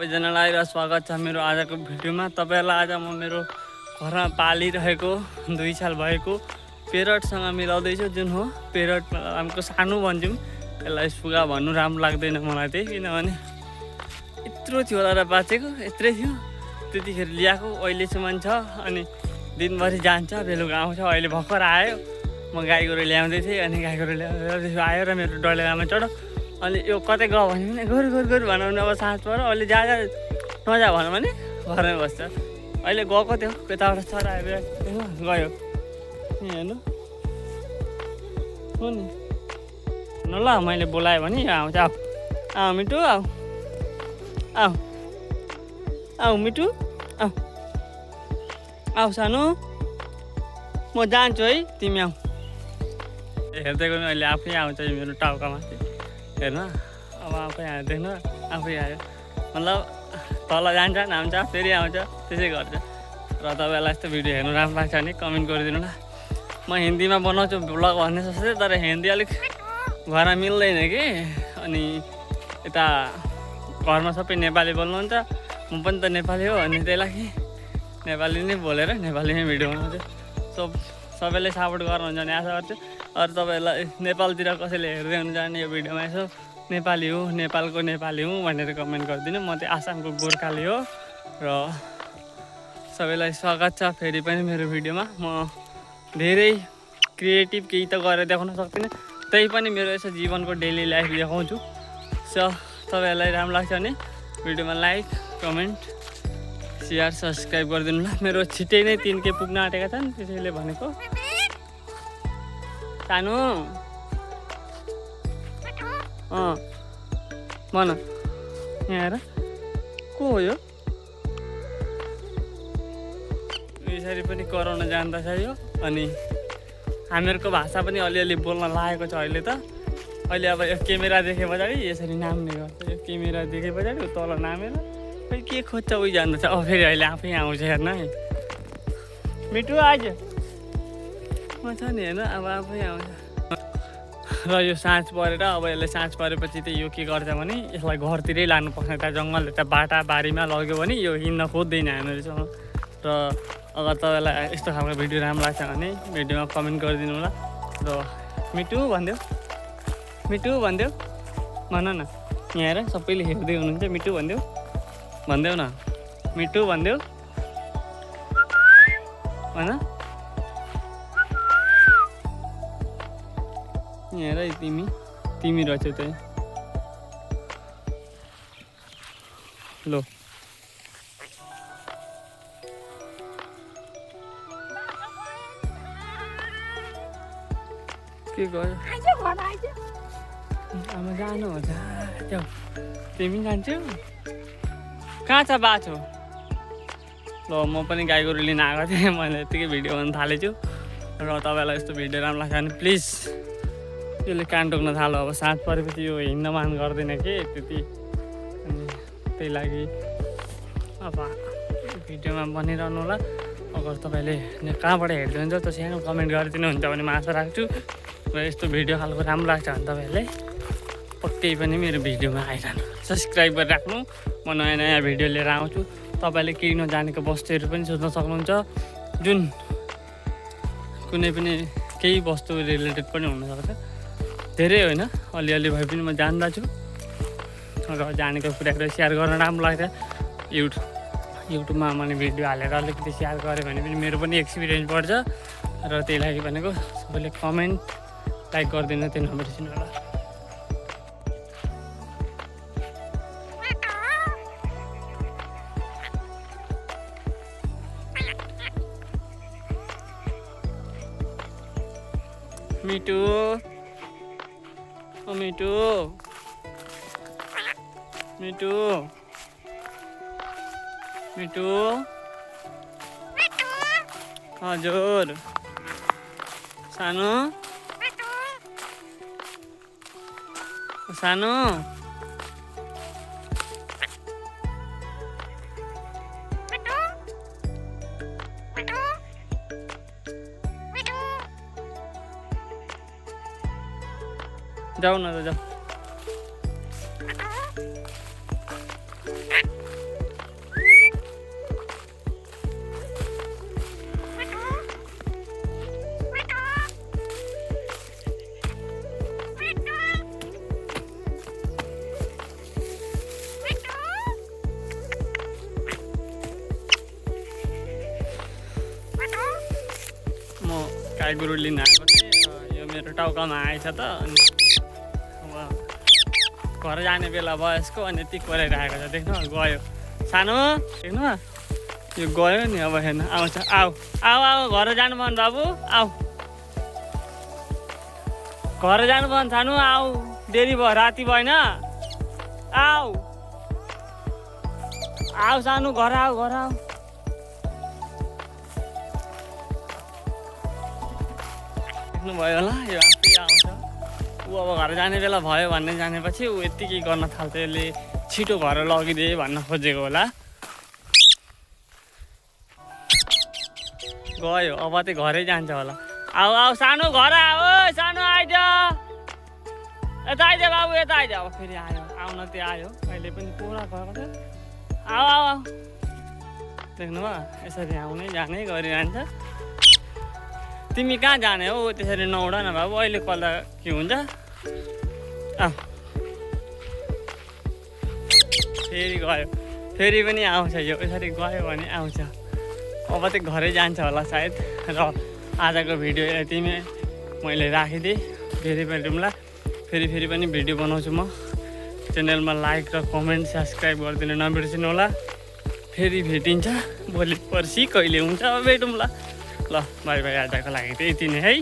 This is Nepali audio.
सबैजनालाई र स्वागत छ मेरो आजको भिडियोमा। तपाईहरुलाई आज म मेरो घरमा पालिरहेको 2 साल भएको पेरटसँग मिलाउँदैछु, जुन हो पेरट हमको सानो भन्छौँ। यसलाई सुगा भन्नु राम्रो लाग्दैन मलाई चाहिँ, किनभने यत्रो थियो होला र बाँचेको, यत्रै थियो त्यतिखेर ल्याएको, अहिलेसम्म छ। अनि दिनभरि जान्छ, बेलुका आउँछ। अहिले भर्खर आयो, म गाई गोरु ल्याउँदै थिएँ, अनि गाई गोरु ल्याउँदै आयो र मेरो डलेगामा चढ्यो। अनि यो कतै गयो भने पनि गोरु गोरु गोरु भनाउने, अब साँझ पऱ्यो, अहिले जा नजा भनौँ भने घरमै बस्छ। अहिले गएको थियो यताबाट चरा आयो, गयो नि हेर्नु हो नि। न ल मैले बोलाएँ भने आउँछ। आऊ मिठु, आऊ आऊ आऊ मिठु, आऊ आऊ सानो, म जान्छु है, तिमी आऊ। हेर्दै गर्नु, अहिले आफै आउँछ मेरो टाउकामा हेर्नु। अब आफै आयो, देख्नु आफै आयो, मतलब तल जान्छ नाम्छ फेरि आउँछ, त्यसै गर्छ। र तपाईँलाई यस्तो भिडियो हेर्नु राम्रो लाग्छ भने कमेन्ट गरिदिनु ल। म हिन्दीमा बनाउँछु भ्लग भन्ने सोच्दै, तर हिन्दी अलिक घरमा मिल्दैन कि। अनि यता घरमा सबै नेपाली बोल्नुहुन्छ, म पनि त नेपाली हो, अनि त्यही लागि नेपाली नै बोलेर नेपालीमै भिडियो बनाउँछु। सबैले सपोर्ट गर्नुहुन्छ भने आशा गर्छु। अरू तपाईँहरूलाई नेपालतिर कसैले हेर्दै हुनुहुन्छ भने यो भिडियोमा यसो नेपाली हो, नेपालको नेपाली हुँ भनेर कमेन्ट गरिदिनु। म चाहिँ आसामको गोर्खाली हो। र सबैलाई स्वागत छ फेरि पनि मेरो भिडियोमा। म धेरै क्रिएटिभ केही त गरेर देखाउन सक्दिनँ, त्यही पनि मेरो यसो जीवनको डेली लाइफ देखाउँछु। तपाईँहरूलाई राम्रो लाग्छ भने भिडियोमा लाइक, कमेन्ट, सेयर, सब्सक्राइब गरिदिनु ल। मेरो छिट्टै नै 3K पुग्न आँटेका छन्, त्यसैले भनेको। सानो भन, यहाँ हेर को हो यो? यसरी पनि कराउन जान्दछ यो। अनि हामीहरूको भाषा पनि अलिअलि बोल्न लागेको छ अहिले त। अहिले अब यो क्यामेरा देखे पछाडि यसरी नाम्ने गर्छ, यो क्यामेरा देखे पछाडि तल नामेर फेरि के खोज्छ उही जान्दछ। अब फेरि अहिले आफै आउँछ, हेर्न है मिठु आज म छ नि, हेर्नु अब आफै आउँछ। र यो साँझ परेर, अब यसले साँझ परेपछि त यो के गर्छ भने यसलाई घरतिरै लानुपर्छ। यता जङ्गल, यता बाटा बारीमा लग्यो भने यो हिँड्न खोज्दैन हामीहरूसँग। र अगर तपाईँलाई यस्तो खालको भिडियो राम्रो लाग्छ भने भिडियोमा कमेन्ट गरिदिनु होला। र मिठु भनिदेऊ, मिठु भनिदेऊ, भन न। यहाँ हेर सबैले हेर्दै हुनुहुन्छ, मिठु भनिदेऊ, भनिदेऊ न, मिठु भनिदेऊ भन। यहाँ हेर तिमी रहेछ त्यही लो। के गयो आमा, जानु हो जाऊ, तिमी जान्छौ कहाँ छ बाछो? ल म पनि गाई गोरु लिन आएको थिएँ, मैले यत्तिकै भिडियो बनाउन थालेछु। र तपाईँलाई यस्तो भिडियो राम्रो लाग्छ भने प्लिज यसले कान टोक्न थाल्यो। अब साँझ परेपछि यो हिँड्न मान गर्दैन कि त्यति, अनि त्यही लागि अब भिडियोमा बनिरहनु होला। अगर तपाईँले कहाँबाट हेर्दै हुन्छ त सानो कमेन्ट गरिदिनुहुन्छ भने म आशा राख्छु। र यस्तो भिडियो खालको राम्रो लाग्छ भने तपाईँहरूले पक्कै पनि मेरो भिडियोमा आइरहनु, सब्सक्राइब गरेर राख्नु। म नयाँ नयाँ भिडियो लिएर आउँछु। तपाईँले केही नजानेको वस्तुहरू पनि सोध्न सक्नुहुन्छ, जुन कुनै पनि केही वस्तु रिलेटेड पनि हुनसक्छ। धेरै होइन, अलिअलि भए पनि म जान्दछु। र जानेको कुराहरू सेयर गर्न राम्रो लाग्छ। युट्युबमा मैले भिडियो हालेर अलिकति सेयर गरेँ भने पनि मेरो पनि एक्सपिरियन्स बढ्छ। र त्यही लागि भनेको सबैले कमेन्ट, लाइक गरिदिनु, त्यो नबिर्सिनु होला। मिठु, ओ मिठु, मिठु, मिठु, हजुर सानो, सानो जाऊ न त जाऊ। गाई गोरु लिन आएको थिएँ र यो मेरो टाउकामा आएछ त अनि अब घर जाने बेला भयो यसको अनि यति कोराइरहेको छ देख्नु गयो सानो देख्नु यो गयो नि अब हेर्नु आउँछ आऊ आऊ आऊ घर जानु मन बाबु आऊ घर जानु मन सानो आऊ देरी भयो राति भएन आऊ आऊ सानो घर आऊ घर आऊ देख्नुभयो होला यो आफै आउँछ ऊ अब घर जाने बेला भयो भन्ने जानेपछि ऊ यत्तिकै गर्न थाल्छ यसले छिटो घर लगिदिए भन्न खोजेको होला गयो अब चाहिँ घरै जान्छ होला आऊ आऊ सानो घर आऊ सानो आइज यता आइज बाबु यता आइज अब फेरि आयो आउन त्यो आयो अहिले पनि पुरा गएको छ आऊ आऊ आऊ देख्नुभयो यसरी आउनै जानै गरिरहन्छ तिमी कहाँ जाने हो त्यसरी नउड न बाबु अहिले कल्ला के हुन्छ फेरि गयो फेरि पनि आउँछ यो यसरी गयो भने आउँछ अब चाहिँ घरै जान्छ होला सायद र आजको भिडियो यतिमै मैले राखिदिएँ फेरि भेटौँला फेरि पनि भिडियो बनाउँछु म च्यानलमा लाइक र कमेन्ट सब्सक्राइब गरिदिनु नबिर्सिनु होला फेरि भेटिन्छ भोलि पर्सि कहिले हुन्छ अब भेटौँला ल बाई बाई आजको लागि चाहिँ यति नै है।